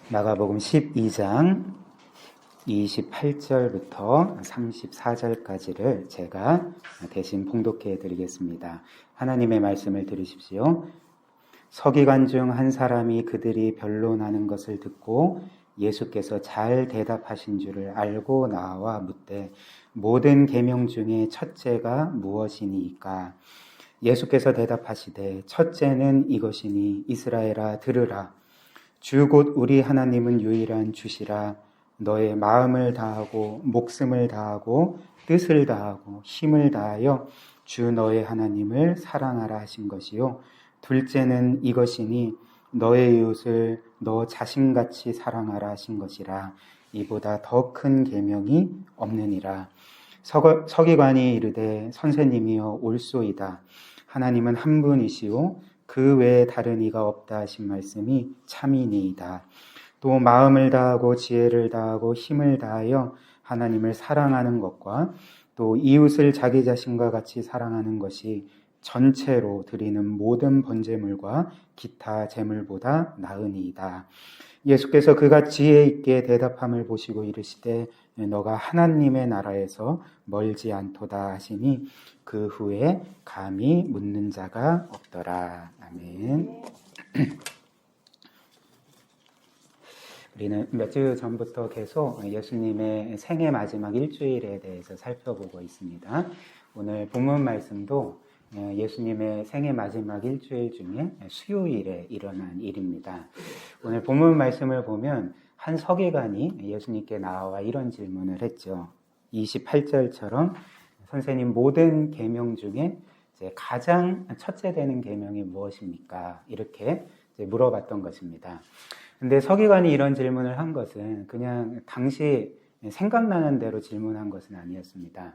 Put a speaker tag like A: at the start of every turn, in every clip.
A: 마가복음 12장 28절부터 34절까지를 제가 대신 봉독해 드리겠습니다. 하나님의 말씀을 들으십시오. 서기관 중 한 사람이 그들이 변론하는 것을 듣고 예수께서 잘 대답하신 줄을 알고 나와 묻되 모든 계명 중에 첫째가 무엇이니까? 예수께서 대답하시되 첫째는 이것이니 이스라엘아 들으라. 주 곧 우리 하나님은 유일한 주시라. 너의 마음을 다하고 목숨을 다하고 뜻을 다하고 힘을 다하여 주 너의 하나님을 사랑하라 하신 것이요. 둘째는 이것이니 너의 이웃을 너 자신같이 사랑하라 하신 것이라. 이보다 더 큰 계명이 없느니라. 서기관이 이르되 선생님이여 옳소이다. 하나님은 한 분이시오 그 외에 다른 이가 없다 하신 말씀이 참이니이다. 또 마음을 다하고 지혜를 다하고 힘을 다하여 하나님을 사랑하는 것과 또 이웃을 자기 자신과 같이 사랑하는 것이 전체로 드리는 모든 번제물과 기타 제물보다 나으니이다. 예수께서 그가 지혜 있게 대답함을 보시고 이르시되 너가 하나님의 나라에서 멀지 않도다 하시니 그 후에 감히 묻는 자가 없더라. 아멘. 우리는 몇 주 전부터 계속 예수님의 생애 마지막 일주일에 대해서 살펴보고 있습니다. 오늘 본문 말씀도 예수님의 생애 마지막 일주일 중에 수요일에 일어난 일입니다. 오늘 본문 말씀을 보면 한 서기관이 예수님께 나와 이런 질문을 했죠. 28절처럼 선생님 모든 계명 중에 이제 가장 첫째 되는 계명이 무엇입니까? 이렇게 이제 물어봤던 것입니다. 근데 서기관이 이런 질문을 한 것은 그냥 당시 생각나는 대로 질문한 것은 아니었습니다.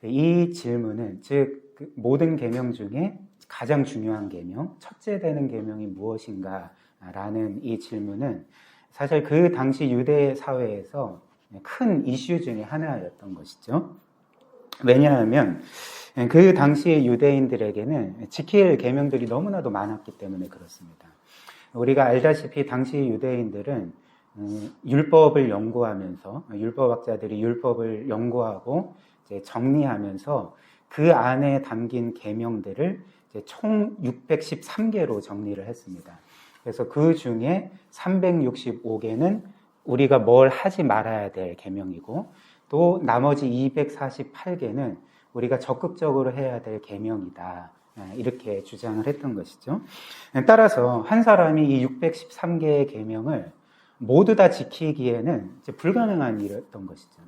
A: 이 질문은 즉 모든 계명 중에 가장 중요한 계명, 첫째 되는 계명이 무엇인가라는 이 질문은 사실 그 당시 유대 사회에서 큰 이슈 중에 하나였던 것이죠. 왜냐하면 그 당시의 유대인들에게는 지킬 계명들이 너무나도 많았기 때문에 그렇습니다. 우리가 알다시피 당시 유대인들은 율법을 연구하면서 율법학자들이 율법을 연구하고 이제 정리하면서 그 안에 담긴 계명들을 이제 총 613개로 정리를 했습니다. 그래서 그 중에 365개는 우리가 뭘 하지 말아야 될 계명이고 또 나머지 248개는 우리가 적극적으로 해야 될 계명이다. 이렇게 주장을 했던 것이죠. 따라서 한 사람이 이 613개의 계명을 모두 다 지키기에는 이제 불가능한 일이었던 것이죠.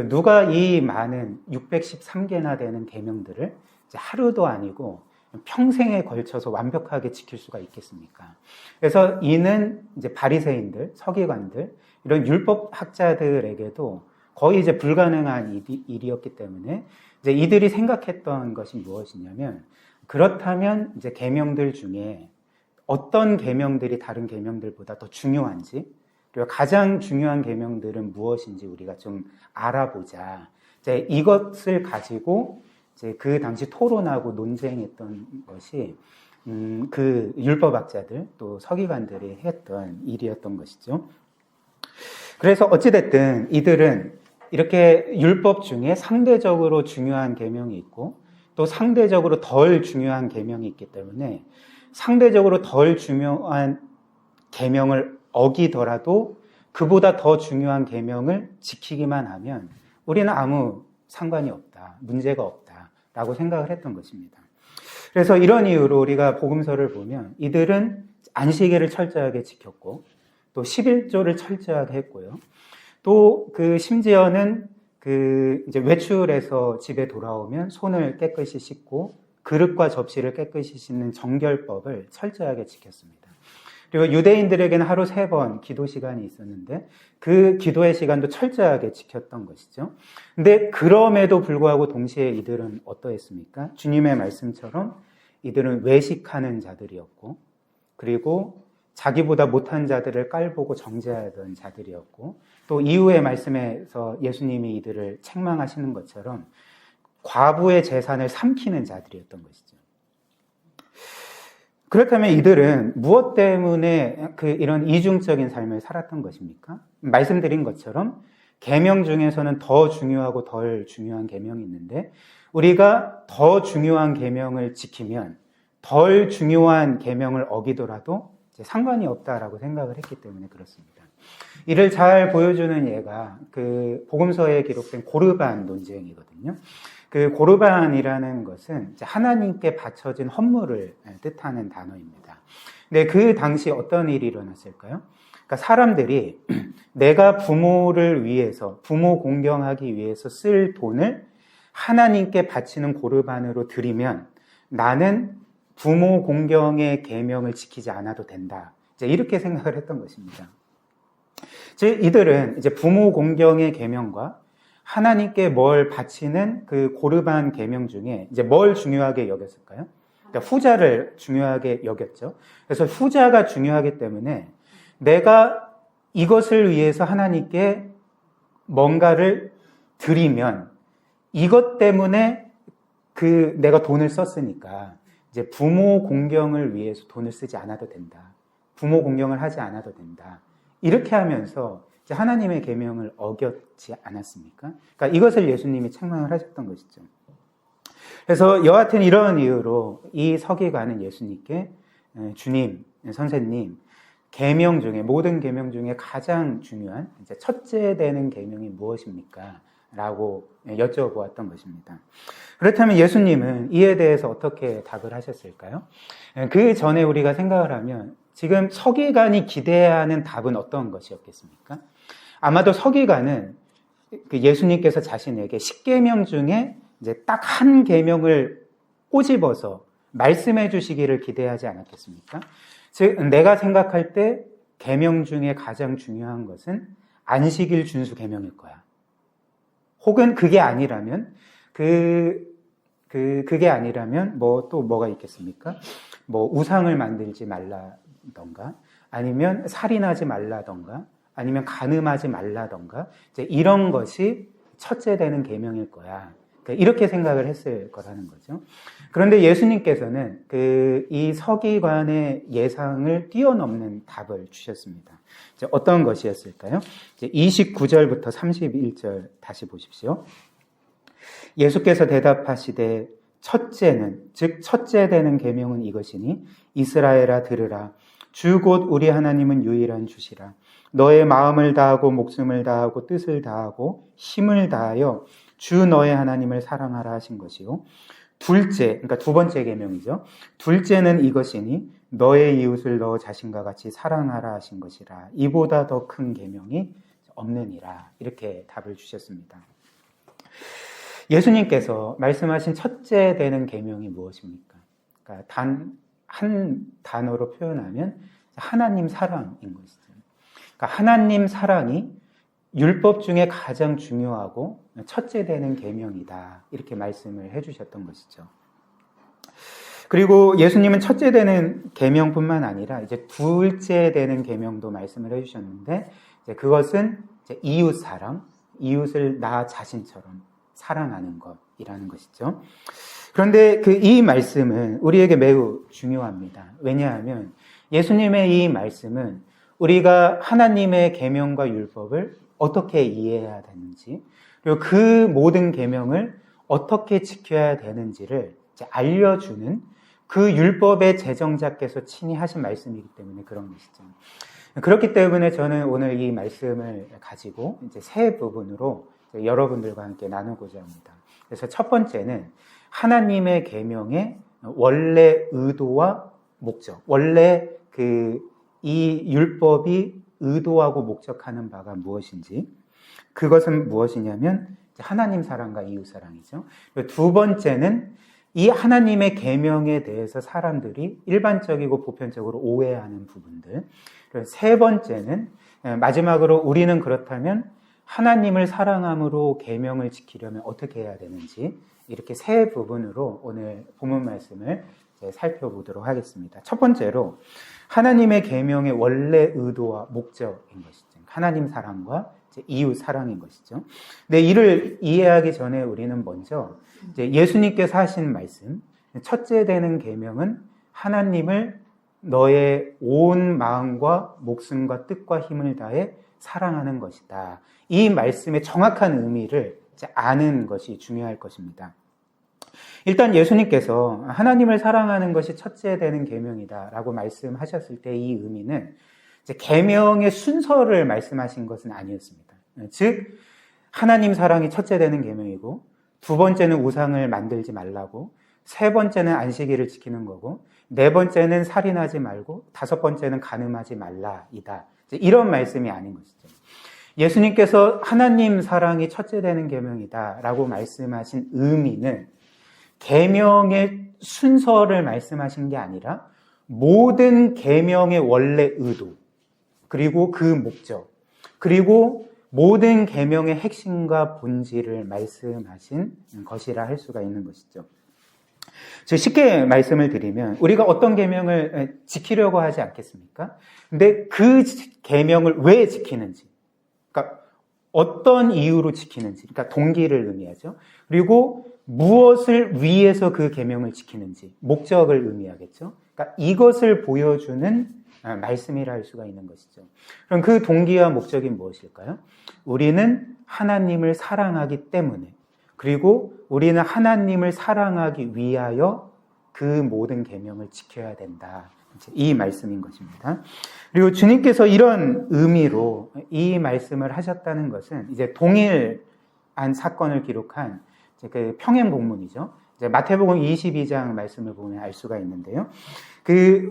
A: 누가 이 많은 613개나 되는 계명들을 이제 하루도 아니고 평생에 걸쳐서 완벽하게 지킬 수가 있겠습니까? 그래서 이는 이제 바리새인들, 서기관들, 이런 율법학자들에게도 거의 이제 불가능한 일이었기 때문에 이제 이들이 생각했던 것이 무엇이냐면 그렇다면 이제 계명들 중에 어떤 계명들이 다른 계명들보다 더 중요한지 그리고 가장 중요한 계명들은 무엇인지 우리가 좀 알아보자. 이제 이것을 가지고 이제 그 당시 토론하고 논쟁했던 것이 그 율법학자들 또 서기관들이 했던 일이었던 것이죠. 그래서 어찌됐든 이들은 이렇게 율법 중에 상대적으로 중요한 계명이 있고 또 상대적으로 덜 중요한 계명이 있기 때문에 상대적으로 덜 중요한 계명을 어기더라도 그보다 더 중요한 계명을 지키기만 하면 우리는 아무 상관이 없다, 문제가 없다라고 생각을 했던 것입니다. 그래서 이런 이유로 우리가 복음서를 보면 이들은 안식일을 철저하게 지켰고 또 11조를 철저하게 했고요. 또 심지어는 이제 외출해서 집에 돌아오면 손을 깨끗이 씻고 그릇과 접시를 깨끗이 씻는 정결법을 철저하게 지켰습니다. 그리고 유대인들에게는 하루 3번 기도 시간이 있었는데 그 기도의 시간도 철저하게 지켰던 것이죠. 근데 그럼에도 불구하고 동시에 이들은 어떠했습니까? 주님의 말씀처럼 이들은 외식하는 자들이었고 그리고 자기보다 못한 자들을 깔보고 정죄하던 자들이었고 또 이후의 말씀에서 예수님이 이들을 책망하시는 것처럼 과부의 재산을 삼키는 자들이었던 것이죠. 그렇다면 이들은 무엇 때문에 이런 이중적인 삶을 살았던 것입니까? 말씀드린 것처럼 계명 중에서는 더 중요하고 덜 중요한 계명이 있는데 우리가 더 중요한 계명을 지키면 덜 중요한 계명을 어기더라도 상관이 없다라고 생각을 했기 때문에 그렇습니다. 이를 잘 보여주는 예가 그 복음서에 기록된 고르반 논쟁이거든요. 그 고르반이라는 것은 하나님께 바쳐진 헌물을 뜻하는 단어입니다. 근데 그 당시 어떤 일이 일어났을까요? 그러니까 사람들이 내가 부모를 위해서, 부모 공경하기 위해서 쓸 돈을 하나님께 바치는 고르반으로 드리면 나는 부모 공경의 계명을 지키지 않아도 된다. 이렇게 생각을 했던 것입니다. 즉 이들은 이제 부모 공경의 계명과 하나님께 뭘 바치는 그 고르반 계명 중에 이제 뭘 중요하게 여겼을까요? 그러니까 후자를 중요하게 여겼죠. 그래서 후자가 중요하기 때문에 내가 이것을 위해서 하나님께 뭔가를 드리면 이것 때문에 내가 돈을 썼으니까 이제 부모 공경을 위해서 돈을 쓰지 않아도 된다. 부모 공경을 하지 않아도 된다. 이렇게 하면서 이제 하나님의 계명을 어겼지 않았습니까? 그러니까 이것을 예수님이 책망을 하셨던 것이죠. 그래서 여하튼 이런 이유로 이 서기관은 예수님께 주님, 선생님, 계명 중에 모든 계명 중에 가장 중요한 이제 첫째 되는 계명이 무엇입니까? 라고 여쭤보았던 것입니다. 그렇다면 예수님은 이에 대해서 어떻게 답을 하셨을까요? 그 전에 우리가 생각을 하면 지금 서기관이 기대하는 답은 어떤 것이었겠습니까? 아마도 서기관은 예수님께서 자신에게 10계명 중에 이제 딱 한 계명을 꼬집어서 말씀해 주시기를 기대하지 않았겠습니까? 즉 내가 생각할 때 계명 중에 가장 중요한 것은 안식일 준수 계명일 거야. 혹은 그게 아니라면 그게 아니라면 또 뭐가 있겠습니까? 우상을 만들지 말라던가 아니면 살인하지 말라던가 아니면 간음하지 말라던가 이제 이런 것이 첫째 되는 계명일 거야. 이렇게 생각을 했을 거라는 거죠. 그런데 예수님께서는 이 서기관의 예상을 뛰어넘는 답을 주셨습니다. 이제 어떤 것이었을까요? 이제 29절부터 31절 다시 보십시오. 예수께서 대답하시되 첫째는 즉 첫째 되는 계명은 이것이니 이스라엘아 들으라 주 곧 우리 하나님은 유일한 주시라 너의 마음을 다하고 목숨을 다하고 뜻을 다하고 힘을 다하여 주 너의 하나님을 사랑하라 하신 것이요 둘째, 그러니까 두 번째 계명이죠. 둘째는 이것이니 너의 이웃을 너 자신과 같이 사랑하라 하신 것이라 이보다 더 큰 계명이 없느니라 이렇게 답을 주셨습니다. 예수님께서 말씀하신 첫째 되는 계명이 무엇입니까? 그러니까 한 단어로 표현하면 하나님 사랑인 것이죠. 그러니까 하나님 사랑이 율법 중에 가장 중요하고 첫째 되는 계명이다 이렇게 말씀을 해주셨던 것이죠. 그리고 예수님은 첫째 되는 계명뿐만 아니라 이제 둘째 되는 계명도 말씀을 해주셨는데 이제 그것은 이제 이웃 사랑, 이웃을 나 자신처럼 사랑하는 것이라는 것이죠. 그런데 이 말씀은 우리에게 매우 중요합니다. 왜냐하면 예수님의 이 말씀은 우리가 하나님의 계명과 율법을 어떻게 이해해야 되는지 그리고 그 모든 계명을 어떻게 지켜야 되는지를 이제 알려주는 그 율법의 제정자께서 친히 하신 말씀이기 때문에 그런 것이죠. 그렇기 때문에 저는 오늘 이 말씀을 가지고 이제 세 부분으로 여러분들과 함께 나누고자 합니다. 그래서 첫 번째는 하나님의 계명의 원래 의도와 목적, 원래 이 율법이 의도하고 목적하는 바가 무엇인지, 그것은 무엇이냐면 하나님 사랑과 이웃 사랑이죠. 두 번째는 이 하나님의 계명에 대해서 사람들이 일반적이고 보편적으로 오해하는 부분들. 세 번째는 마지막으로 우리는 그렇다면 하나님을 사랑함으로 계명을 지키려면 어떻게 해야 되는지, 이렇게 세 부분으로 오늘 본문 말씀을 살펴보도록 하겠습니다. 첫 번째로 하나님의 계명의 원래 의도와 목적인 것이죠. 하나님 사랑과 이웃 사랑인 것이죠. 근데 이를 이해하기 전에 우리는 먼저 예수님께서 하신 말씀, 첫째 되는 계명은 하나님을 너의 온 마음과 목숨과 뜻과 힘을 다해 사랑하는 것이다. 이 말씀의 정확한 의미를 이제 아는 것이 중요할 것입니다. 일단 예수님께서 하나님을 사랑하는 것이 첫째 되는 계명이다라고 말씀하셨을 때 이 의미는 이제 계명의 순서를 말씀하신 것은 아니었습니다. 즉 하나님 사랑이 첫째 되는 계명이고, 두 번째는 우상을 만들지 말라고, 세 번째는 안식일을 지키는 거고, 네 번째는 살인하지 말고, 다섯 번째는 간음하지 말라이다. 이런 말씀이 아닌 것이죠. 예수님께서 하나님 사랑이 첫째 되는 계명이다라고 말씀하신 의미는 계명의 순서를 말씀하신 게 아니라 모든 계명의 원래 의도, 그리고 그 목적, 그리고 모든 계명의 핵심과 본질을 말씀하신 것이라 할 수가 있는 것이죠. 쉽게 말씀을 드리면 우리가 어떤 계명을 지키려고 하지 않겠습니까? 근데 그 계명을 왜 지키는지, 그러니까 어떤 이유로 지키는지, 그러니까 동기를 의미하죠. 그리고 무엇을 위해서 그 계명을 지키는지, 목적을 의미하겠죠. 그러니까 이것을 보여주는 말씀이라 할 수가 있는 것이죠. 그럼 그 동기와 목적이 무엇일까요? 우리는 하나님을 사랑하기 때문에, 그리고 우리는 하나님을 사랑하기 위하여 그 모든 계명을 지켜야 된다. 이 말씀인 것입니다. 그리고 주님께서 이런 의미로 이 말씀을 하셨다는 것은 이제 동일한 사건을 기록한 그 평행본문이죠. 이제 마태복음 22장 말씀을 보면 알 수가 있는데요.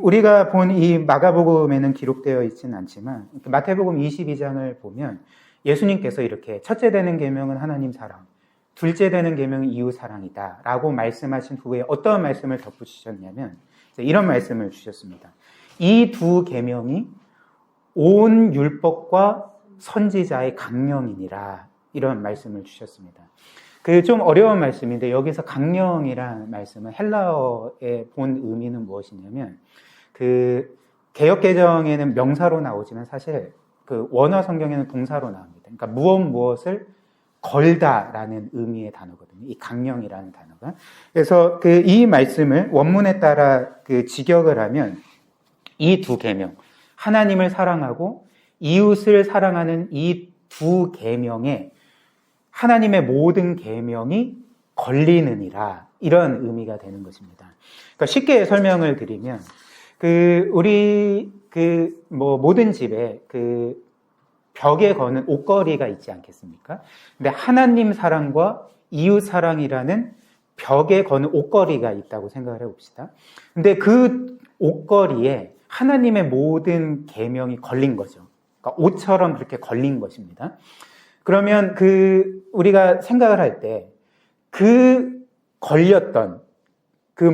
A: 우리가 본 이 마가복음에는 기록되어 있지는 않지만 마태복음 22장을 보면 예수님께서 이렇게 첫째 되는 계명은 하나님 사랑, 둘째 되는 계명은 이웃 사랑이다라고 말씀하신 후에 어떤 말씀을 덧붙이셨냐면 이런 말씀을 주셨습니다. 이 두 계명이 온 율법과 선지자의 강령이니라, 이런 말씀을 주셨습니다. 좀 어려운 말씀인데 여기서 강령이라는 말씀은 헬라어의 본 의미는 무엇이냐면 개역개정에는 명사로 나오지만 사실 원어 성경에는 동사로 나옵니다. 그러니까 무엇을 걸다라는 의미의 단어거든요. 이 강령이라는 단어가. 그래서 이 말씀을 원문에 따라 직역을 하면 이 두 계명, 하나님을 사랑하고 이웃을 사랑하는 이 두 계명에 하나님의 모든 계명이 걸리느니라, 이런 의미가 되는 것입니다. 그러니까 쉽게 설명을 드리면 우리 모든 집에 벽에 거는 옷걸이가 있지 않겠습니까? 근데 하나님 사랑과 이웃 사랑이라는 벽에 거는 옷걸이가 있다고 생각을 해봅시다. 근데 그 옷걸이에 하나님의 모든 계명이 걸린 거죠. 그러니까 옷처럼 그렇게 걸린 것입니다. 그러면 우리가 생각을 할 때 걸렸던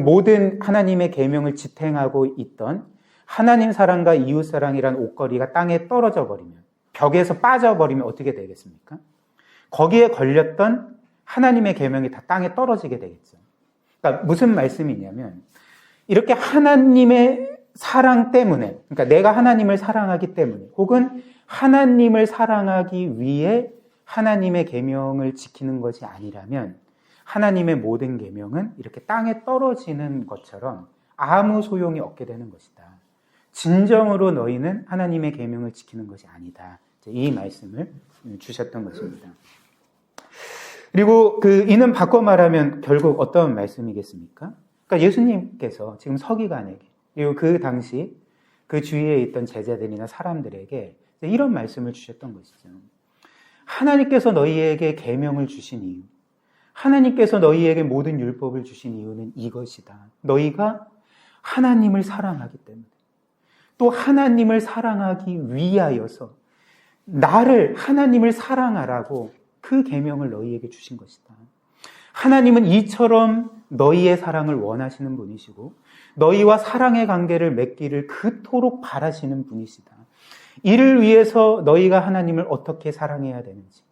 A: 모든 하나님의 계명을 지탱하고 있던 하나님 사랑과 이웃 사랑이라는 옷걸이가 땅에 떨어져 버리면, 벽에서 빠져버리면 어떻게 되겠습니까? 거기에 걸렸던 하나님의 계명이 다 땅에 떨어지게 되겠죠. 그러니까 무슨 말씀이냐면 이렇게 하나님의 사랑 때문에, 그러니까 내가 하나님을 사랑하기 때문에, 혹은 하나님을 사랑하기 위해 하나님의 계명을 지키는 것이 아니라면 하나님의 모든 계명은 이렇게 땅에 떨어지는 것처럼 아무 소용이 없게 되는 것이다. 진정으로 너희는 하나님의 계명을 지키는 것이 아니다. 이 말씀을 주셨던 것입니다. 그리고 이는 바꿔 말하면 결국 어떤 말씀이겠습니까? 그러니까 예수님께서 지금 서기관에게, 그리고 그 당시 그 주위에 있던 제자들이나 사람들에게 이런 말씀을 주셨던 것이죠. 하나님께서 너희에게 계명을 주신 이유, 하나님께서 너희에게 모든 율법을 주신 이유는 이것이다. 너희가 하나님을 사랑하기 때문에, 또 하나님을 사랑하기 위하여서 하나님을 사랑하라고 그 계명을 너희에게 주신 것이다. 하나님은 이처럼 너희의 사랑을 원하시는 분이시고 너희와 사랑의 관계를 맺기를 그토록 바라시는 분이시다. 이를 위해서 너희가 하나님을 어떻게 사랑해야 되는지,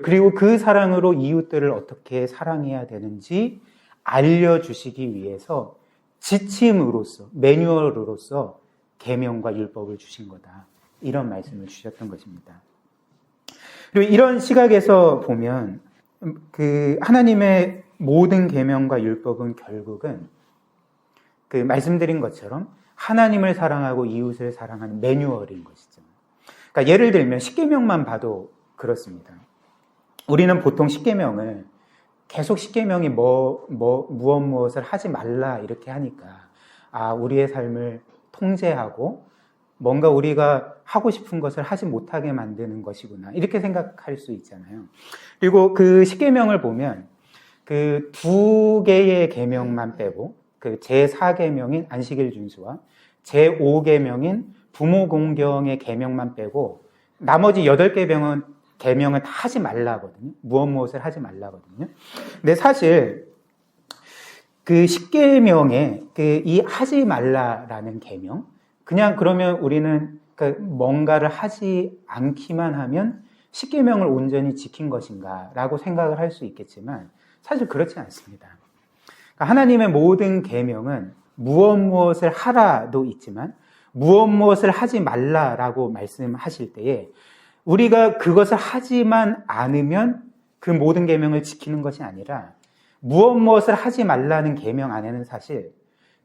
A: 그리고 그 사랑으로 이웃들을 어떻게 사랑해야 되는지 알려주시기 위해서 지침으로서, 매뉴얼로서 계명과 율법을 주신 거다. 이런 말씀을 주셨던 것입니다. 그리고 이런 시각에서 보면 하나님의 모든 계명과 율법은 결국은 말씀드린 것처럼 하나님을 사랑하고 이웃을 사랑하는 매뉴얼인 것이죠. 그러니까 예를 들면 십계명만 봐도 그렇습니다. 우리는 보통 십계명을 계속 십계명이 무엇을 하지 말라 이렇게 하니까 우리의 삶을 통제하고 뭔가 우리가 하고 싶은 것을 하지 못하게 만드는 것이구나 이렇게 생각할 수 있잖아요. 그리고 그 십계명을 보면 그 2개의 계명만 빼고 그 제4계명인 안식일 준수와 제5계명인 부모 공경의 계명만 빼고 나머지 8계명은 다 하지 말라거든요. 무엇을 하지 말라거든요. 근데 사실 그 10계명에 이 하지 말라라는 계명, 그냥 그러면 우리는 뭔가를 하지 않기만 하면 10계명을 온전히 지킨 것인가라고 생각을 할 수 있겠지만 사실 그렇지 않습니다. 그러니까 하나님의 모든 계명은 무엇을 하라도 있지만 무엇을 하지 말라라고 말씀하실 때에 우리가 그것을 하지만 않으면 그 모든 계명을 지키는 것이 아니라 무엇을 하지 말라는 계명 안에는 사실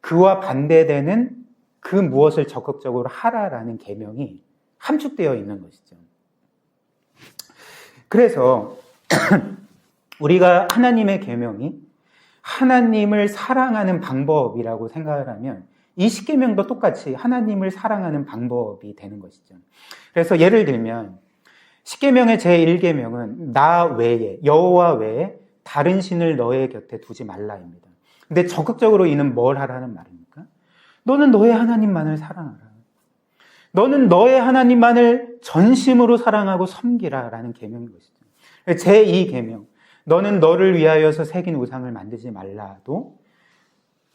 A: 그와 반대되는 그 무엇을 적극적으로 하라라는 계명이 함축되어 있는 것이죠. 그래서 우리가 하나님의 계명이 하나님을 사랑하는 방법이라고 생각을 하면 이 십계명도 똑같이 하나님을 사랑하는 방법이 되는 것이죠. 그래서 예를 들면 십계명의 제1계명은 나 외에, 여호와 외에 다른 신을 너의 곁에 두지 말라입니다. 근데 적극적으로 이는 뭘 하라는 말입니까? 너는 너의 하나님만을 사랑하라. 너는 너의 하나님만을 전심으로 사랑하고 섬기라라는 계명인 것이죠. 제2계명, 너는 너를 위하여서 새긴 우상을 만들지 말라도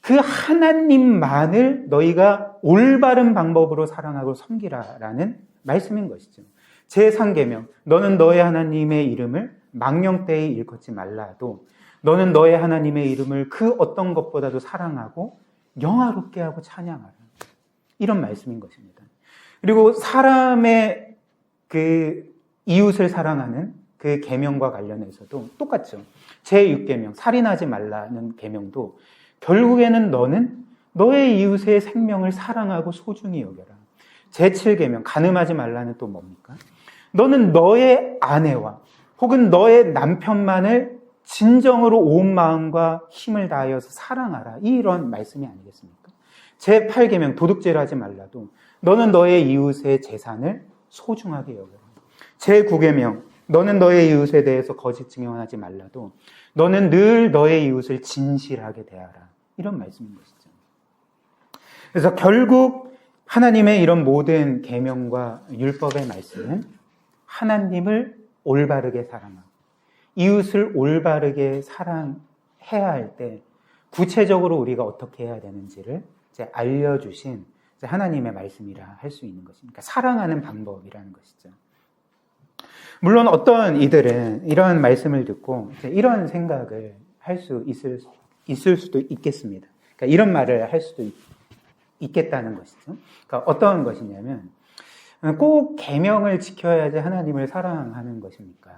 A: 그 하나님만을 너희가 올바른 방법으로 사랑하고 섬기라라는 말씀인 것이죠. 제3계명, 너는 너의 하나님의 이름을 망령되이 일컫지 말라도 너는 너의 하나님의 이름을 그 어떤 것보다도 사랑하고 영화롭게 하고 찬양하라. 이런 말씀인 것입니다. 그리고 사람의 그 이웃을 사랑하는 그 계명과 관련해서도 똑같죠. 제6계명, 살인하지 말라는 계명도 결국에는 너는 너의 이웃의 생명을 사랑하고 소중히 여겨라. 제7계명, 간음하지 말라는 또 뭡니까? 너는 너의 아내와 혹은 너의 남편만을 진정으로 온 마음과 힘을 다하여서 사랑하라. 이런 말씀이 아니겠습니까? 제8계명, 도둑질 하지 말라도 너는 너의 이웃의 재산을 소중하게 여겨라. 제9계명, 너는 너의 이웃에 대해서 거짓 증언하지 말라도 너는 늘 너의 이웃을 진실하게 대하라. 이런 말씀인 것이죠. 그래서 결국 하나님의 이런 모든 계명과 율법의 말씀은 하나님을 올바르게 사랑하고 이웃을 올바르게 사랑해야 할 때 구체적으로 우리가 어떻게 해야 되는지를 이제 알려주신 이제 하나님의 말씀이라 할 수 있는 것입니다. 사랑하는 방법이라는 것이죠. 물론 어떤 이들은 이런 말씀을 듣고 이런 생각을 할 수 있을 수도 있겠습니다. 그러니까 이런 말을 할 수도 있겠다는 것이죠. 그러니까 어떤 것이냐면 꼭 계명을 지켜야지 하나님을 사랑하는 것입니까?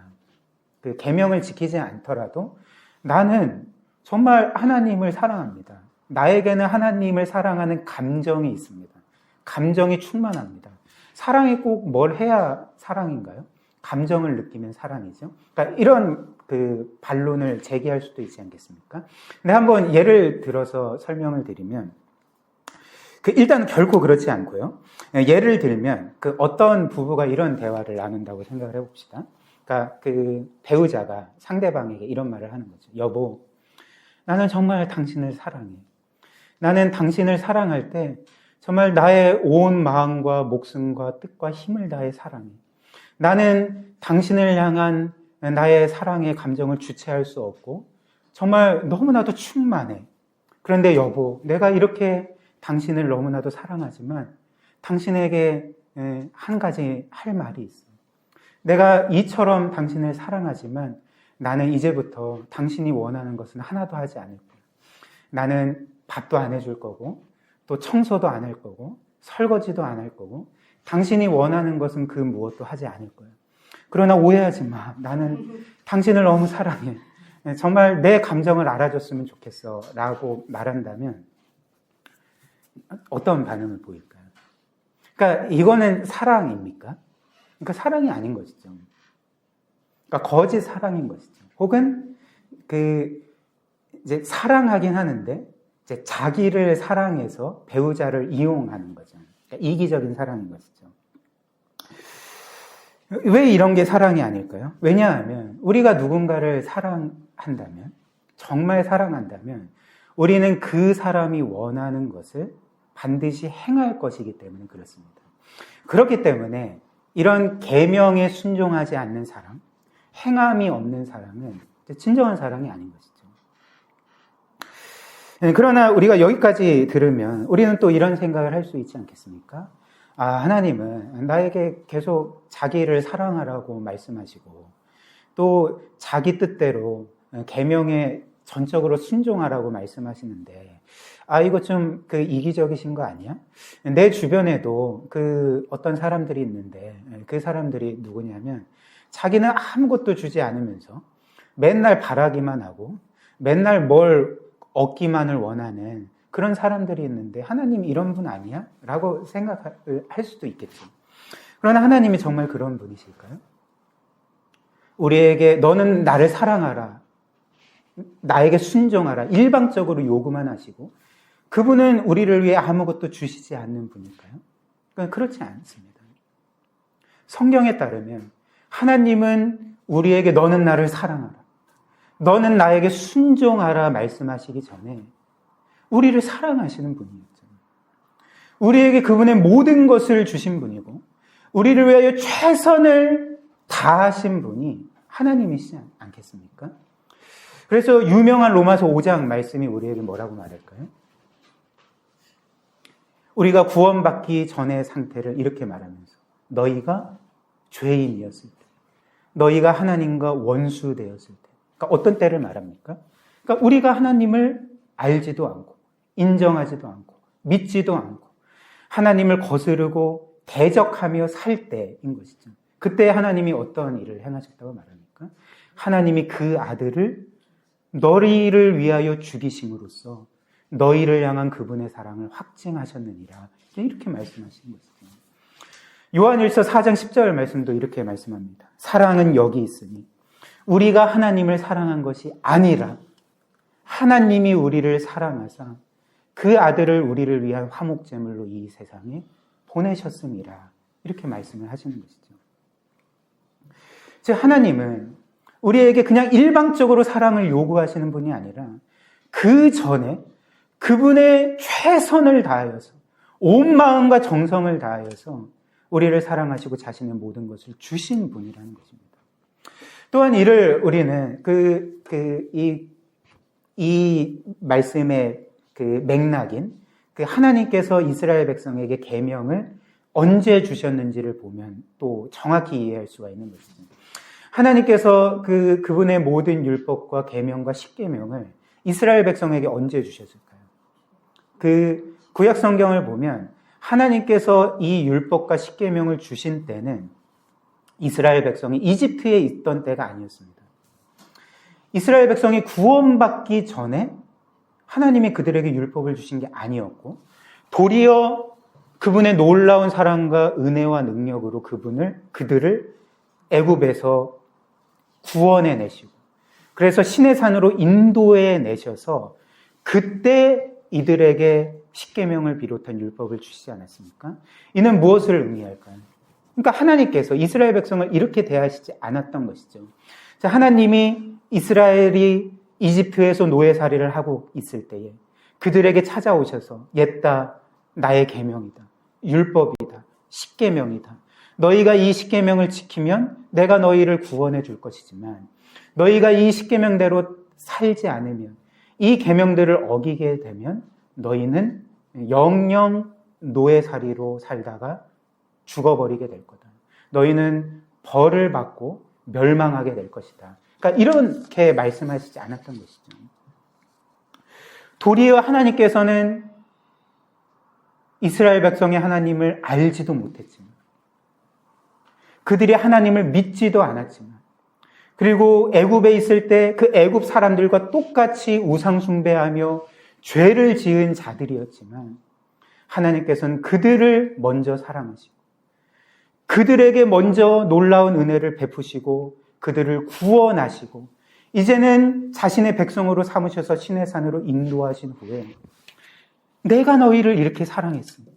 A: 그 계명을 지키지 않더라도 나는 정말 하나님을 사랑합니다. 나에게는 하나님을 사랑하는 감정이 있습니다. 감정이 충만합니다. 사랑이 꼭 뭘 해야 사랑인가요? 감정을 느끼면 사랑이죠. 그러니까 이런 그 반론을 제기할 수도 있지 않겠습니까? 근데 한번 예를 들어서 설명을 드리면, 일단 결코 그렇지 않고요. 예를 들면, 어떤 부부가 이런 대화를 나눈다고 생각을 해봅시다. 그러니까 그 배우자가 상대방에게 이런 말을 하는 거죠. 여보, 나는 정말 당신을 사랑해. 나는 당신을 사랑할 때 정말 나의 온 마음과 목숨과 뜻과 힘을 다해 사랑해. 나는 당신을 향한 나의 사랑의 감정을 주체할 수 없고 정말 너무나도 충만해. 그런데 여보, 내가 이렇게 당신을 너무나도 사랑하지만 당신에게 한 가지 할 말이 있어. 내가 이처럼 당신을 사랑하지만 나는 이제부터 당신이 원하는 것은 하나도 하지 않을 거야. 나는 밥도 안 해줄 거고 또 청소도 안 할 거고 설거지도 안 할 거고 당신이 원하는 것은 그 무엇도 하지 않을 거야. 그러나 오해하지 마. 나는 당신을 너무 사랑해. 정말 내 감정을 알아줬으면 좋겠어. 라고 말한다면 어떤 반응을 보일까요? 그러니까 이거는 사랑입니까? 그러니까 사랑이 아닌 것이죠. 그러니까 거짓 사랑인 것이죠. 혹은 이제 사랑하긴 하는데 이제 자기를 사랑해서 배우자를 이용하는 거죠. 그러니까 이기적인 사랑인 것이죠. 왜 이런 게 사랑이 아닐까요? 왜냐하면 우리가 누군가를 사랑한다면, 정말 사랑한다면 우리는 그 사람이 원하는 것을 반드시 행할 것이기 때문에 그렇습니다. 그렇기 때문에 이런 계명에 순종하지 않는 사랑, 행함이 없는 사랑은 진정한 사랑이 아닌 것이죠. 그러나 우리가 여기까지 들으면 우리는 또 이런 생각을 할 수 있지 않겠습니까? 하나님은 나에게 계속 자기를 사랑하라고 말씀하시고 또 자기 뜻대로 계명에 전적으로 순종하라고 말씀하시는데 이거 좀 이기적이신 거 아니야? 내 주변에도 어떤 사람들이 있는데 그 사람들이 누구냐면 자기는 아무것도 주지 않으면서 맨날 바라기만 하고 맨날 뭘 얻기만을 원하는 그런 사람들이 있는데 하나님 이런 분 아니야? 라고 생각을 할 수도 있겠죠. 그러나 하나님이 정말 그런 분이실까요? 우리에게 너는 나를 사랑하라, 나에게 순종하라 일방적으로 요구만 하시고 그분은 우리를 위해 아무것도 주시지 않는 분일까요? 그렇지 않습니다. 성경에 따르면 하나님은 우리에게 너는 나를 사랑하라, 너는 나에게 순종하라 말씀하시기 전에 우리를 사랑하시는 분이었죠. 우리에게 그분의 모든 것을 주신 분이고 우리를 위하여 최선을 다하신 분이 하나님이시지 않겠습니까? 그래서 유명한 로마서 5장 말씀이 우리에게 뭐라고 말할까요? 우리가 구원받기 전의 상태를 이렇게 말하면서 너희가 죄인이었을 때, 너희가 하나님과 원수 되었을 때, 그러니까 어떤 때를 말합니까? 그러니까 우리가 하나님을 알지도 않고 인정하지도 않고 믿지도 않고 하나님을 거스르고 대적하며 살 때인 것이죠. 그때 하나님이 어떤 일을 행하셨다고 말합니까? 하나님이 그 아들을 너희를 위하여 죽이심으로써 너희를 향한 그분의 사랑을 확증하셨느니라. 이렇게 말씀하시는 것이죠. 요한일서 4장 10절 말씀도 이렇게 말씀합니다. 사랑은 여기 있으니 우리가 하나님을 사랑한 것이 아니라 하나님이 우리를 사랑하사 그 아들을 우리를 위한 화목제물로 이 세상에 보내셨음이라. 이렇게 말씀을 하시는 것이죠. 즉 하나님은 우리에게 그냥 일방적으로 사랑을 요구하시는 분이 아니라 그 전에 그분의 최선을 다하여서 온 마음과 정성을 다하여서 우리를 사랑하시고 자신의 모든 것을 주신 분이라는 것입니다. 또한 이를 우리는 이 말씀의 맥락인 하나님께서 이스라엘 백성에게 계명을 언제 주셨는지를 보면 또 정확히 이해할 수가 있는 것입니다. 하나님께서 그분의 모든 율법과 계명과 십계명을 이스라엘 백성에게 언제 주셨을까요? 구약 성경을 보면 하나님께서 이 율법과 십계명을 주신 때는 이스라엘 백성이 이집트에 있던 때가 아니었습니다. 이스라엘 백성이 구원받기 전에 하나님이 그들에게 율법을 주신 게 아니었고 도리어 그분의 놀라운 사랑과 은혜와 능력으로 그들을 애굽에서 구원해 내시고 그래서 신의 산으로 인도해 내셔서 그때 이들에게 십계명을 비롯한 율법을 주시지 않았습니까? 이는 무엇을 의미할까요? 그러니까 하나님께서 이스라엘 백성을 이렇게 대하시지 않았던 것이죠. 하나님이 이스라엘이 이집트에서 노예살이를 하고 있을 때에 그들에게 찾아오셔서 옛다 나의 계명이다, 율법이다, 십계명이다. 너희가 이 십계명을 지키면 내가 너희를 구원해 줄 것이지만 너희가 이 십계명대로 살지 않으면 이 계명들을 어기게 되면 너희는 영영 노예살이로 살다가 죽어버리게 될 거다. 너희는 벌을 받고 멸망하게 될 것이다. 그러니까 이렇게 말씀하시지 않았던 것이죠. 도리어 하나님께서는 이스라엘 백성이 하나님을 알지도 못했지만 그들이 하나님을 믿지도 않았지만 그리고 애굽에 있을 때 그 애굽 사람들과 똑같이 우상 숭배하며 죄를 지은 자들이었지만 하나님께서는 그들을 먼저 사랑하시고 그들에게 먼저 놀라운 은혜를 베푸시고 그들을 구원하시고 이제는 자신의 백성으로 삼으셔서 신의 산으로 인도하신 후에 내가 너희를 이렇게 사랑했으니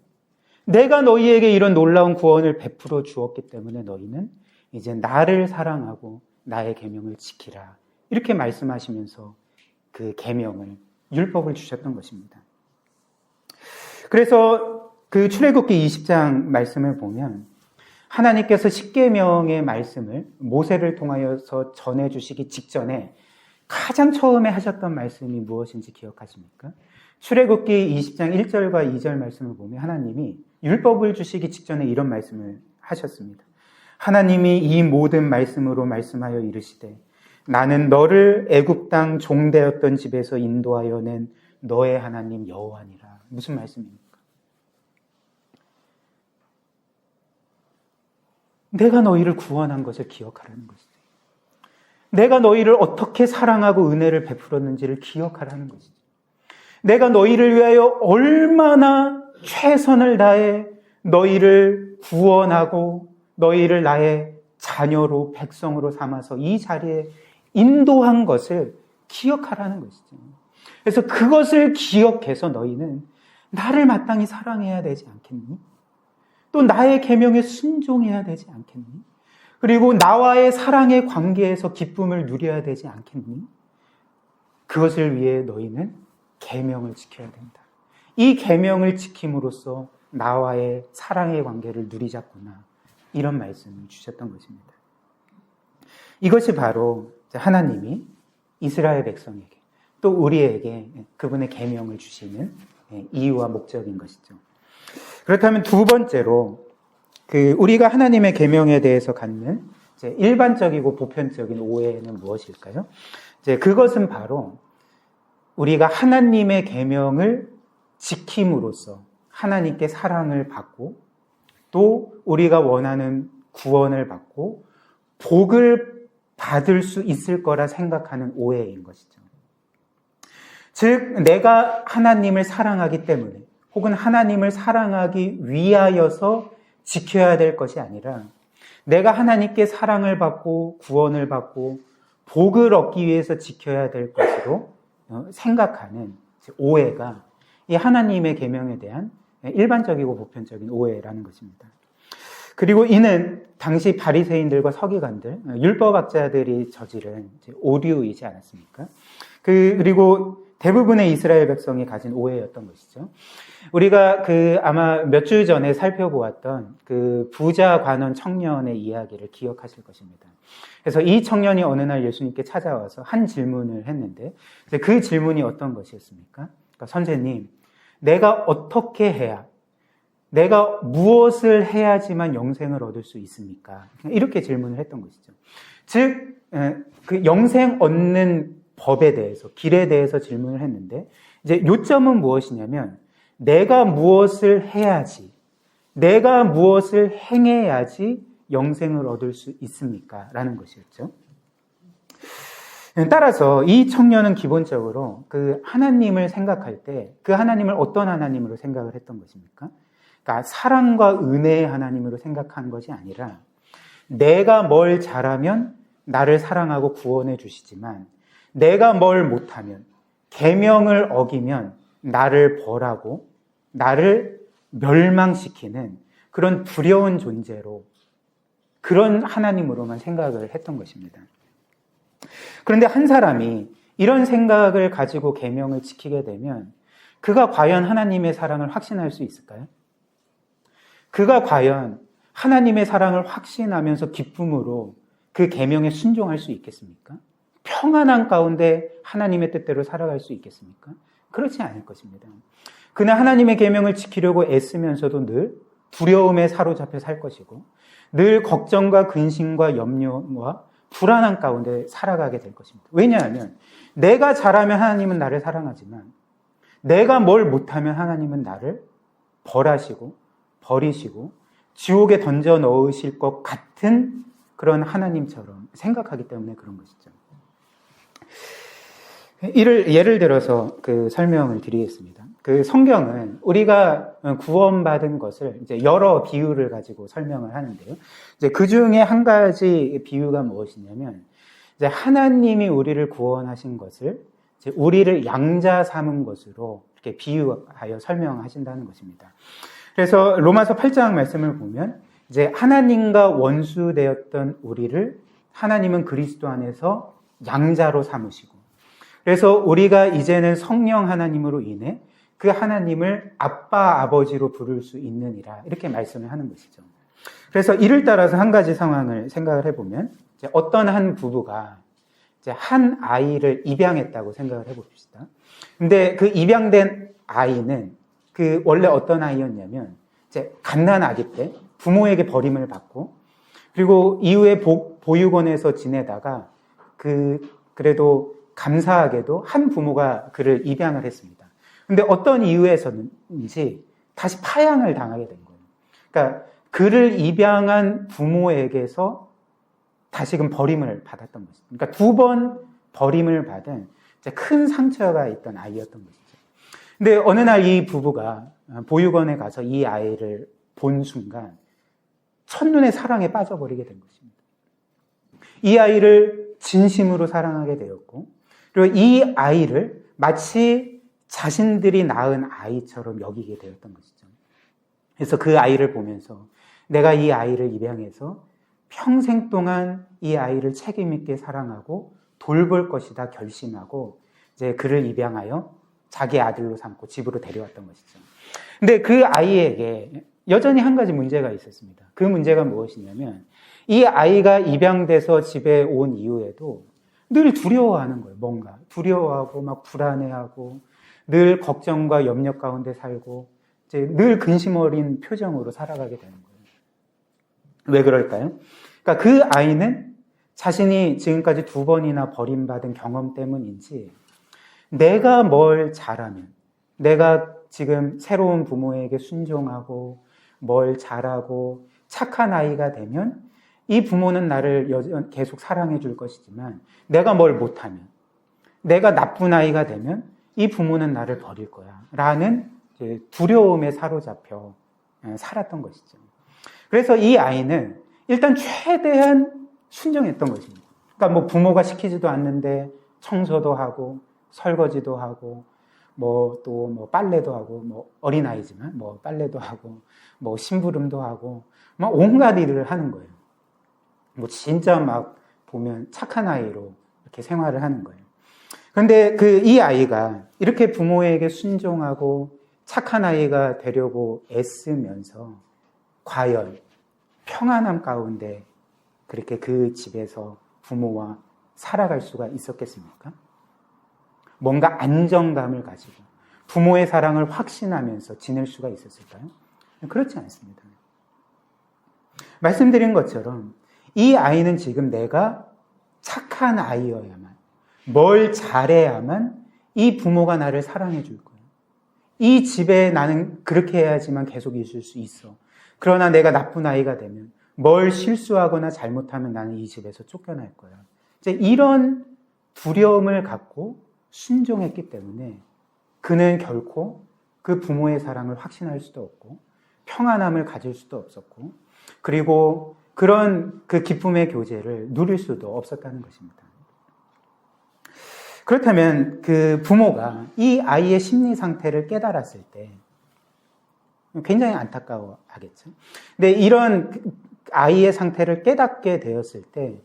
A: 내가 너희에게 이런 놀라운 구원을 베풀어 주었기 때문에 너희는 이제 나를 사랑하고 나의 계명을 지키라. 이렇게 말씀하시면서 그 계명을, 율법을 주셨던 것입니다. 그래서 그 출애굽기 20장 말씀을 보면 하나님께서 십계명의 말씀을 모세를 통하여서 전해주시기 직전에 가장 처음에 하셨던 말씀이 무엇인지 기억하십니까? 출애굽기 20장 1절과 2절 말씀을 보면 하나님이 율법을 주시기 직전에 이런 말씀을 하셨습니다. 하나님이 이 모든 말씀으로 말씀하여 이르시되 나는 너를 애굽 땅 종되었던 집에서 인도하여 낸 너의 하나님 여호와니라. 무슨 말씀입니까? 내가 너희를 구원한 것을 기억하라는 것이죠. 내가 너희를 어떻게 사랑하고 은혜를 베풀었는지를 기억하라는 것이죠. 내가 너희를 위하여 얼마나 최선을 다해 너희를 구원하고 너희를 나의 자녀로 백성으로 삼아서 이 자리에 인도한 것을 기억하라는 것이죠. 그래서 그것을 기억해서 너희는 나를 마땅히 사랑해야 되지 않겠니? 또 나의 계명에 순종해야 되지 않겠니? 그리고 나와의 사랑의 관계에서 기쁨을 누려야 되지 않겠니? 그것을 위해 너희는 계명을 지켜야 된다. 이 계명을 지킴으로써 나와의 사랑의 관계를 누리자꾸나. 이런 말씀을 주셨던 것입니다. 이것이 바로 하나님이 이스라엘 백성에게 또 우리에게 그분의 계명을 주시는 이유와 목적인 것이죠. 그렇다면 두 번째로 우리가 하나님의 계명에 대해서 갖는 일반적이고 보편적인 오해는 무엇일까요? 그것은 바로 우리가 하나님의 계명을 지킴으로써 하나님께 사랑을 받고 또 우리가 원하는 구원을 받고 복을 받을 수 있을 거라 생각하는 오해인 것이죠. 즉 내가 하나님을 사랑하기 때문에 혹은 하나님을 사랑하기 위하여서 지켜야 될 것이 아니라 내가 하나님께 사랑을 받고 구원을 받고 복을 얻기 위해서 지켜야 될 것으로 생각하는 오해가 이 하나님의 계명에 대한 일반적이고 보편적인 오해라는 것입니다. 그리고 이는 당시 바리새인들과 서기관들, 율법학자들이 저지른 오류이지 않았습니까? 그리고 대부분의 이스라엘 백성이 가진 오해였던 것이죠. 우리가 아마 몇 주 전에 살펴보았던 부자 관원 청년의 이야기를 기억하실 것입니다. 그래서 이 청년이 어느 날 예수님께 찾아와서 한 질문을 했는데 그 질문이 어떤 것이었습니까? 그러니까 선생님, 내가 어떻게 해야, 내가 무엇을 해야지만 영생을 얻을 수 있습니까? 이렇게 질문을 했던 것이죠. 즉, 그 영생 얻는 법에 대해서, 길에 대해서 질문을 했는데, 이제 요점은 무엇이냐면, 내가 무엇을 해야지, 내가 무엇을 행해야지 영생을 얻을 수 있습니까? 라는 것이었죠. 따라서 이 청년은 기본적으로 하나님을 생각할 때 그 하나님을 어떤 하나님으로 생각을 했던 것입니까? 그러니까 사랑과 은혜의 하나님으로 생각한 것이 아니라 내가 뭘 잘하면 나를 사랑하고 구원해 주시지만 내가 뭘 못하면 계명을 어기면 나를 벌하고 나를 멸망시키는 그런 두려운 존재로 그런 하나님으로만 생각을 했던 것입니다. 그런데 한 사람이 이런 생각을 가지고 계명을 지키게 되면 그가 과연 하나님의 사랑을 확신할 수 있을까요? 그가 과연 하나님의 사랑을 확신하면서 기쁨으로 그 계명에 순종할 수 있겠습니까? 평안한 가운데 하나님의 뜻대로 살아갈 수 있겠습니까? 그렇지 않을 것입니다. 그는 하나님의 계명을 지키려고 애쓰면서도 늘 두려움에 사로잡혀 살 것이고 늘 걱정과 근심과 염려와 불안한 가운데 살아가게 될 것입니다. 왜냐하면 내가 잘하면 하나님은 나를 사랑하지만 내가 뭘 못하면 하나님은 나를 벌하시고 버리시고 지옥에 던져 넣으실 것 같은 그런 하나님처럼 생각하기 때문에 그런 것이죠. 예를 들어서 설명을 드리겠습니다. 그 성경은 우리가 구원받은 것을 이제 여러 비유를 가지고 설명을 하는데요. 이제 그 중에 한 가지 비유가 무엇이냐면, 이제 하나님이 우리를 구원하신 것을 이제 우리를 양자 삼은 것으로 이렇게 비유하여 설명하신다는 것입니다. 그래서 로마서 8장 말씀을 보면, 이제 하나님과 원수되었던 우리를 하나님은 그리스도 안에서 양자로 삼으시고, 그래서 우리가 이제는 성령 하나님으로 인해 그 하나님을 아빠, 아버지로 부를 수 있느니라, 이렇게 말씀을 하는 것이죠. 그래서 이를 따라서 한 가지 상황을 생각을 해보면, 이제 어떤 한 부부가 이제 한 아이를 입양했다고 생각을 해봅시다. 근데 그 입양된 아이는 그 원래 어떤 아이였냐면, 이제 갓난 아기 때 부모에게 버림을 받고, 그리고 이후에 보육원에서 지내다가 그래도 감사하게도 한 부모가 그를 입양을 했습니다. 근데 어떤 이유에서인지 다시 파양을 당하게 된 거예요. 그러니까 그를 입양한 부모에게서 다시금 버림을 받았던 것이죠. 그러니까 2번 버림을 받은 이제 큰 상처가 있던 아이였던 것이죠. 근데 어느 날 이 부부가 보육원에 가서 이 아이를 본 순간 첫눈에 사랑에 빠져버리게 된 것입니다. 이 아이를 진심으로 사랑하게 되었고, 그리고 이 아이를 마치 자신들이 낳은 아이처럼 여기게 되었던 것이죠. 그래서 그 아이를 보면서 내가 이 아이를 입양해서 평생 동안 이 아이를 책임 있게 사랑하고 돌볼 것이다 결심하고 이제 그를 입양하여 자기 아들로 삼고 집으로 데려왔던 것이죠. 근데 그 아이에게 여전히 한 가지 문제가 있었습니다. 그 문제가 무엇이냐면, 이 아이가 입양돼서 집에 온 이후에도 늘 두려워하는 거예요. 뭔가 두려워하고 막 불안해하고 늘 걱정과 염려 가운데 살고 이제 늘 근심 어린 표정으로 살아가게 되는 거예요. 왜 그럴까요? 그러니까 그 아이는 자신이 지금까지 2번이나 버림받은 경험 때문인지, 내가 뭘 잘하면, 내가 지금 새로운 부모에게 순종하고 뭘 잘하고 착한 아이가 되면 이 부모는 나를 계속 사랑해 줄 것이지만, 내가 뭘 못하면, 내가 나쁜 아이가 되면 이 부모는 나를 버릴 거야 라는 두려움에 사로잡혀 살았던 것이죠. 그래서 이 아이는 일단 최대한 순종했던 것입니다. 그러니까 뭐 부모가 시키지도 않는데 청소도 하고 설거지도 하고 또 빨래도 하고, 어린아이지만 빨래도 하고 심부름도 하고 막 온갖 일을 하는 거예요. 진짜 막 보면 착한 아이로 이렇게 생활을 하는 거예요. 그런데 이 아이가 이렇게 부모에게 순종하고 착한 아이가 되려고 애쓰면서 과연 평안함 가운데 그렇게 그 집에서 부모와 살아갈 수가 있었겠습니까? 뭔가 안정감을 가지고 부모의 사랑을 확신하면서 지낼 수가 있었을까요? 그렇지 않습니다. 말씀드린 것처럼 이 아이는 지금 내가 착한 아이여야만, 뭘 잘해야만 이 부모가 나를 사랑해 줄 거야. 이 집에 나는 그렇게 해야지만 계속 있을 수 있어. 그러나 내가 나쁜 아이가 되면, 뭘 실수하거나 잘못하면 나는 이 집에서 쫓겨날 거야. 이제 이런 두려움을 갖고 순종했기 때문에 그는 결코 그 부모의 사랑을 확신할 수도 없고 평안함을 가질 수도 없었고, 그리고 그런 그 기쁨의 교제를 누릴 수도 없었다는 것입니다. 그렇다면 그 부모가 이 아이의 심리 상태를 깨달았을 때 굉장히 안타까워하겠죠. 근데 이런 아이의 상태를 깨닫게 되었을 때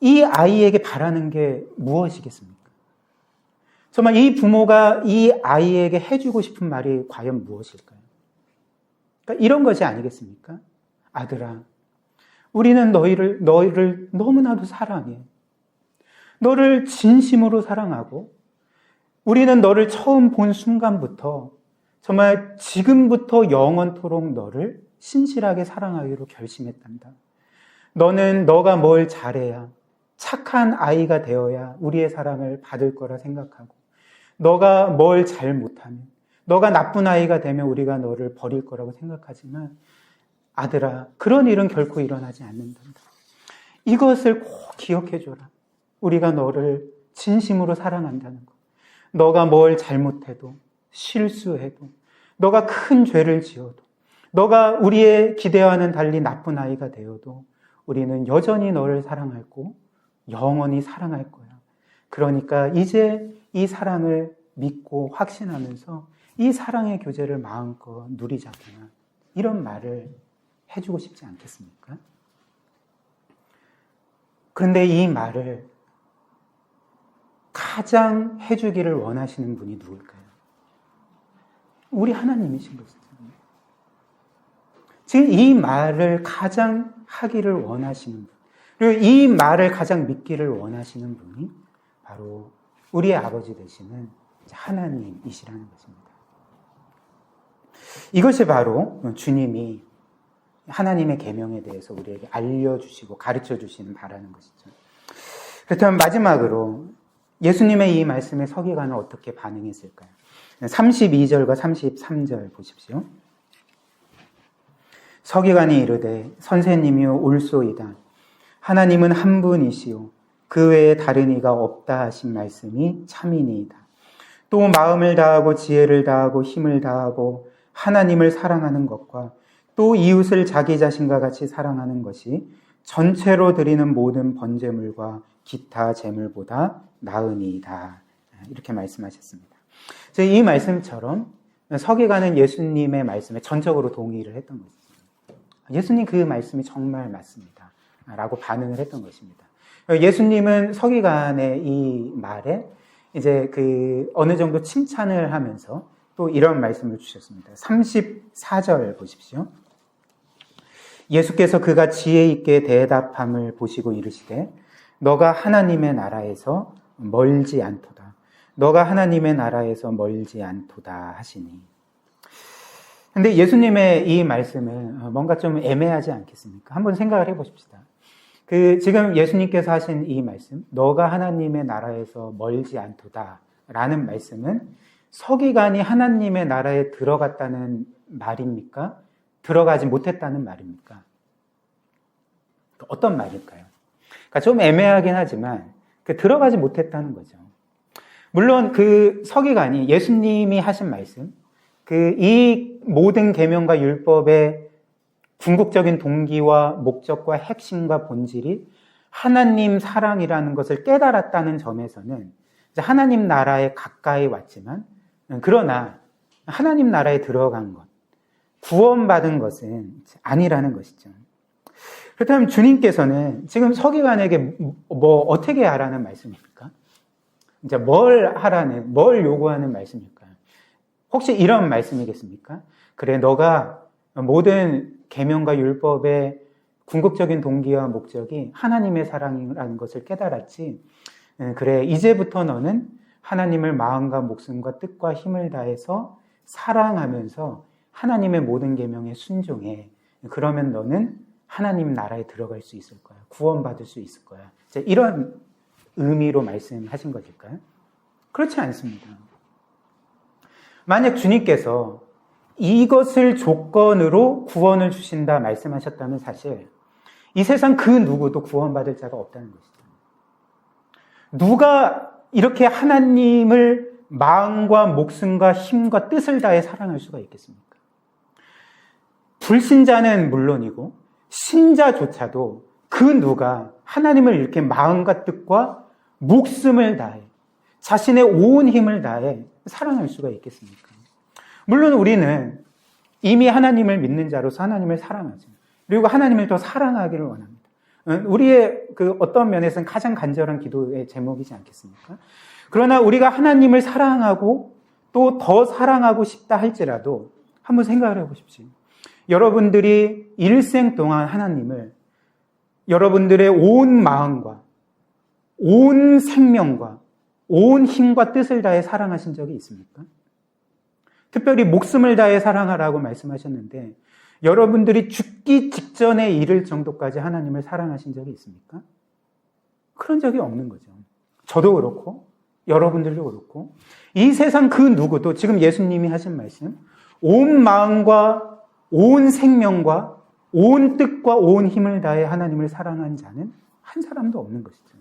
A: 이 아이에게 바라는 게 무엇이겠습니까? 정말 이 부모가 이 아이에게 해주고 싶은 말이 과연 무엇일까요? 그러니까 이런 것이 아니겠습니까? 아들아, 우리는 너희를 너무나도 사랑해. 너를 진심으로 사랑하고 우리는 너를 처음 본 순간부터 정말 지금부터 영원토록 너를 신실하게 사랑하기로 결심했단다. 너가 뭘 잘해야, 착한 아이가 되어야 우리의 사랑을 받을 거라 생각하고, 너가 뭘 잘못하면, 너가 나쁜 아이가 되면 우리가 너를 버릴 거라고 생각하지만 아들아, 그런 일은 결코 일어나지 않는단다. 이것을 꼭 기억해줘라. 우리가 너를 진심으로 사랑한다는 것. 너가 뭘 잘못해도, 실수해도, 너가 큰 죄를 지어도, 너가 우리의 기대와는 달리 나쁜 아이가 되어도 우리는 여전히 너를 사랑하고 영원히 사랑할 거야. 그러니까 이제 이 사랑을 믿고 확신하면서 이 사랑의 교제를 마음껏 누리자꾸나. 이런 말을 해주고 싶지 않겠습니까? 그런데 이 말을 가장 해주기를 원하시는 분이 누굴까요? 우리 하나님이신 것이죠. 지금 이 말을 가장 하기를 원하시는 분, 그리고 이 말을 가장 믿기를 원하시는 분이 바로 우리의 아버지 되시는 하나님이시라는 것입니다. 이것이 바로 주님이 하나님의 계명에 대해서 우리에게 알려주시고 가르쳐주시는 바라는 것이죠. 그렇다면 마지막으로 예수님의 이 말씀에 서기관은 어떻게 반응했을까요? 32절과 33절 보십시오. 서기관이 이르되 선생님이요 옳소이다. 하나님은 한 분이시오. 그 외에 다른 이가 없다 하신 말씀이 참이니이다. 또 마음을 다하고 지혜를 다하고 힘을 다하고 하나님을 사랑하는 것과 또 이웃을 자기 자신과 같이 사랑하는 것이 전체로 드리는 모든 번제물과 기타 제물보다 나으니이다. 이렇게 말씀하셨습니다. 이 말씀처럼 서기관은 예수님의 말씀에 전적으로 동의를 했던 것이죠. 예수님 그 말씀이 정말 맞습니다. 라고 반응을 했던 것입니다. 예수님은 서기관의 이 말에 이제 어느 정도 칭찬을 하면서 또 이런 말씀을 주셨습니다. 34절 보십시오. 예수께서 그가 지혜 있게 대답함을 보시고 이르시되 너가 하나님의 나라에서 멀지 않도다. 너가 하나님의 나라에서 멀지 않도다 하시니. 근데 예수님의 이 말씀은 뭔가 좀 애매하지 않겠습니까? 한번 생각을 해보십시다. 지금 예수님께서 하신 이 말씀, 너가 하나님의 나라에서 멀지 않도다 라는 말씀은 서기관이 하나님의 나라에 들어갔다는 말입니까? 들어가지 못했다는 말입니까? 어떤 말일까요? 그러니까 좀 애매하긴 하지만 들어가지 못했다는 거죠. 물론 그 서기관이 예수님이 하신 말씀, 이 모든 계명과 율법의 궁극적인 동기와 목적과 핵심과 본질이 하나님 사랑이라는 것을 깨달았다는 점에서는 하나님 나라에 가까이 왔지만, 그러나 하나님 나라에 들어간 것, 구원받은 것은 아니라는 것이죠. 그렇다면 주님께서는 지금 서기관에게 어떻게 하라는 말씀입니까? 이제 뭘 요구하는 말씀일까요? 혹시 이런 말씀이겠습니까? 그래, 너가 모든 계명과 율법의 궁극적인 동기와 목적이 하나님의 사랑이라는 것을 깨달았지. 그래, 이제부터 너는 하나님을 마음과 목숨과 뜻과 힘을 다해서 사랑하면서 하나님의 모든 계명에 순종해. 그러면 너는 하나님 나라에 들어갈 수 있을 거야. 구원받을 수 있을 거야. 이런 의미로 말씀하신 것일까요? 그렇지 않습니다. 만약 주님께서 이것을 조건으로 구원을 주신다 말씀하셨다면 사실 이 세상 그 누구도 구원받을 자가 없다는 것이죠. 누가 이렇게 하나님을 마음과 목숨과 힘과 뜻을 다해 사랑할 수가 있겠습니까? 불신자는 물론이고 신자조차도 그 누가 하나님을 이렇게 마음과 뜻과 목숨을 다해 자신의 온 힘을 다해 사랑할 수가 있겠습니까? 물론 우리는 이미 하나님을 믿는 자로서 하나님을 사랑하죠. 그리고 하나님을 더 사랑하기를 원합니다. 우리의 어떤 면에서는 가장 간절한 기도의 제목이지 않겠습니까? 그러나 우리가 하나님을 사랑하고 또 더 사랑하고 싶다 할지라도 한번 생각을 해보십시오. 여러분들이 일생 동안 하나님을 여러분들의 온 마음과 온 생명과 온 힘과 뜻을 다해 사랑하신 적이 있습니까? 특별히 목숨을 다해 사랑하라고 말씀하셨는데 여러분들이 죽기 직전에 이를 정도까지 하나님을 사랑하신 적이 있습니까? 그런 적이 없는 거죠. 저도 그렇고 여러분들도 그렇고 이 세상 그 누구도 지금 예수님이 하신 말씀 온 마음과 온 생명과 온 뜻과 온 힘을 다해 하나님을 사랑한 자는 한 사람도 없는 것이죠.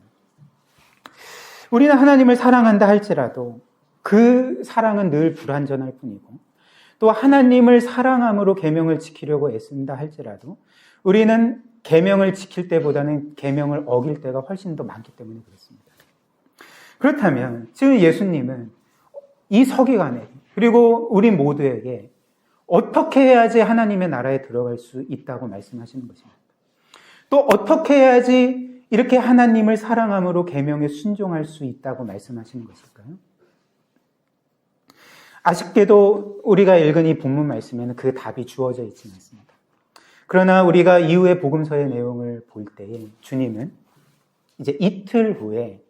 A: 우리는 하나님을 사랑한다 할지라도 그 사랑은 늘 불완전할 뿐이고 또 하나님을 사랑함으로 계명을 지키려고 애쓴다 할지라도 우리는 계명을 지킬 때보다는 계명을 어길 때가 훨씬 더 많기 때문에 그렇습니다. 그렇다면 지금 예수님은 이 서기관에게 그리고 우리 모두에게 어떻게 해야지 하나님의 나라에 들어갈 수 있다고 말씀하시는 것입니다. 또 어떻게 해야지 이렇게 하나님을 사랑함으로 계명에 순종할 수 있다고 말씀하시는 것일까요? 아쉽게도 우리가 읽은 이 본문 말씀에는 그 답이 주어져 있지는 않습니다. 그러나 우리가 이후의 복음서의 내용을 볼 때에 주님은 이제 이틀 후에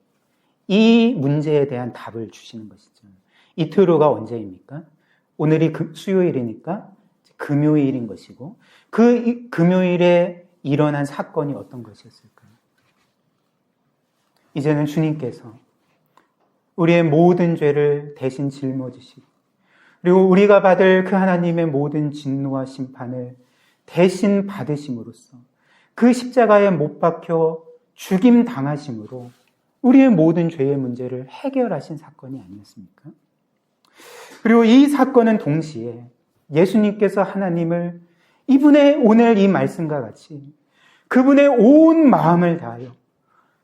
A: 이 문제에 대한 답을 주시는 것이죠. 이틀 후가 언제입니까? 오늘이 수요일이니까 금요일인 것이고 그 금요일에 일어난 사건이 어떤 것이었을까요? 이제는 주님께서 우리의 모든 죄를 대신 짊어지시고 그리고 우리가 받을 그 하나님의 모든 진노와 심판을 대신 받으심으로써 그 십자가에 못 박혀 죽임 당하심으로 우리의 모든 죄의 문제를 해결하신 사건이 아니었습니까? 그리고 이 사건은 동시에 예수님께서 하나님을 이분의 오늘 이 말씀과 같이 그분의 온 마음을 다하여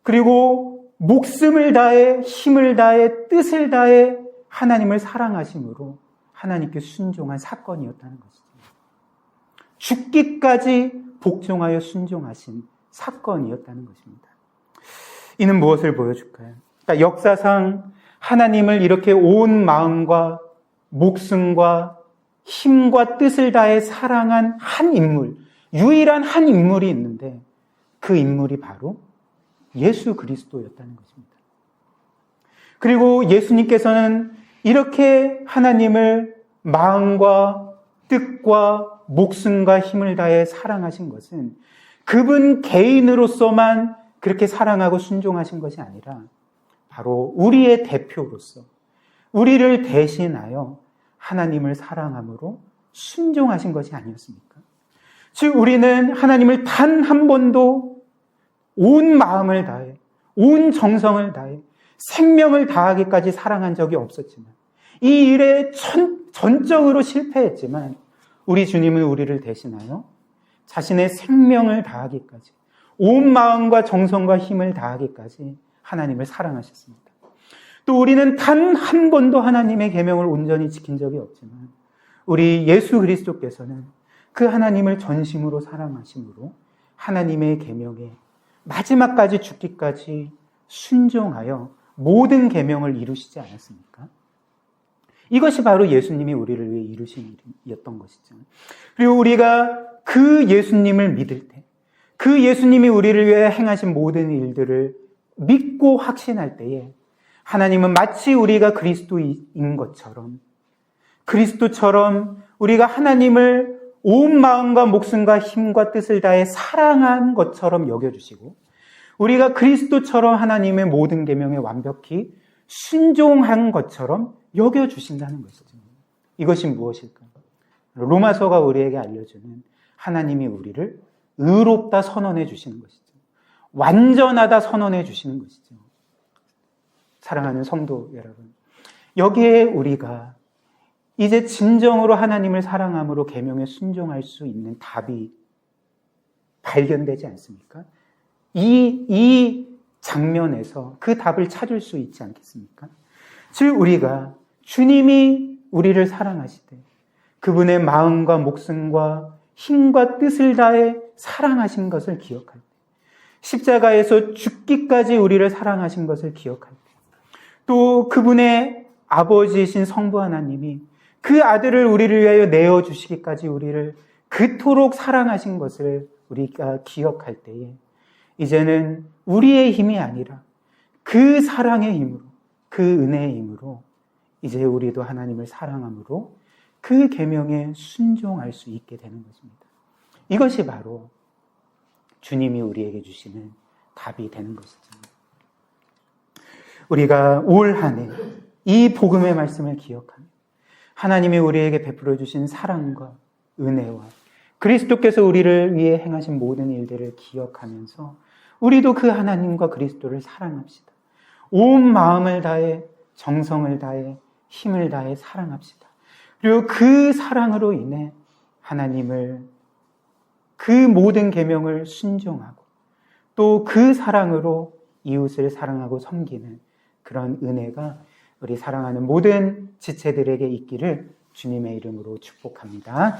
A: 그리고 목숨을 다해 힘을 다해 뜻을 다해 하나님을 사랑하심으로 하나님께 순종한 사건이었다는 것이죠. 죽기까지 복종하여 순종하신 사건이었다는 것입니다. 이는 무엇을 보여줄까요? 그러니까 역사상 하나님을 이렇게 온 마음과 목숨과 힘과 뜻을 다해 사랑한 한 인물, 유일한 한 인물이 있는데 그 인물이 바로 예수 그리스도였다는 것입니다. 그리고 예수님께서는 이렇게 하나님을 마음과 뜻과 목숨과 힘을 다해 사랑하신 것은 그분 개인으로서만 그렇게 사랑하고 순종하신 것이 아니라 바로 우리의 대표로서 우리를 대신하여 하나님을 사랑함으로 순종하신 것이 아니었습니까? 즉 우리는 하나님을 단 한 번도 온 마음을 다해 온 정성을 다해 생명을 다하기까지 사랑한 적이 없었지만 이 일에 전적으로 실패했지만 우리 주님은 우리를 대신하여 자신의 생명을 다하기까지 온 마음과 정성과 힘을 다하기까지 하나님을 사랑하셨습니다. 또 우리는 단 한 번도 하나님의 계명을 온전히 지킨 적이 없지만 우리 예수 그리스도께서는 그 하나님을 전심으로 사랑하심으로 하나님의 계명에 마지막까지 죽기까지 순종하여 모든 계명을 이루시지 않았습니까? 이것이 바로 예수님이 우리를 위해 이루신 일이었던 것이죠. 그리고 우리가 그 예수님을 믿을 때, 그 예수님이 우리를 위해 행하신 모든 일들을 믿고 확신할 때에 하나님은 마치 우리가 그리스도인 것처럼 그리스도처럼 우리가 하나님을 온 마음과 목숨과 힘과 뜻을 다해 사랑한 것처럼 여겨주시고 우리가 그리스도처럼 하나님의 모든 계명에 완벽히 순종한 것처럼 여겨주신다는 것이죠. 이것이 무엇일까요? 로마서가 우리에게 알려주는 하나님이 우리를 의롭다 선언해 주시는 것이죠. 완전하다 선언해 주시는 것이죠. 사랑하는 성도 여러분, 여기에 우리가 이제 진정으로 하나님을 사랑함으로 계명에 순종할 수 있는 답이 발견되지 않습니까? 이 장면에서 그 답을 찾을 수 있지 않겠습니까? 즉 우리가 주님이 우리를 사랑하시되 그분의 마음과 목숨과 힘과 뜻을 다해 사랑하신 것을 기억할 때, 십자가에서 죽기까지 우리를 사랑하신 것을 기억할 때, 또 그분의 아버지이신 성부 하나님이 그 아들을 우리를 위하여 내어주시기까지 우리를 그토록 사랑하신 것을 우리가 기억할 때에 이제는 우리의 힘이 아니라 그 사랑의 힘으로, 그 은혜의 힘으로 이제 우리도 하나님을 사랑함으로 그 계명에 순종할 수 있게 되는 것입니다. 이것이 바로 주님이 우리에게 주시는 답이 되는 것이죠. 우리가 올 한 해 이 복음의 말씀을 기억하며 하나님이 우리에게 베풀어 주신 사랑과 은혜와 그리스도께서 우리를 위해 행하신 모든 일들을 기억하면서 우리도 그 하나님과 그리스도를 사랑합시다. 온 마음을 다해 정성을 다해 힘을 다해 사랑합시다. 그리고 그 사랑으로 인해 하나님을 그 모든 계명을 순종하고 또 그 사랑으로 이웃을 사랑하고 섬기는 그런 은혜가 우리 사랑하는 모든 지체들에게 있기를 주님의 이름으로 축복합니다.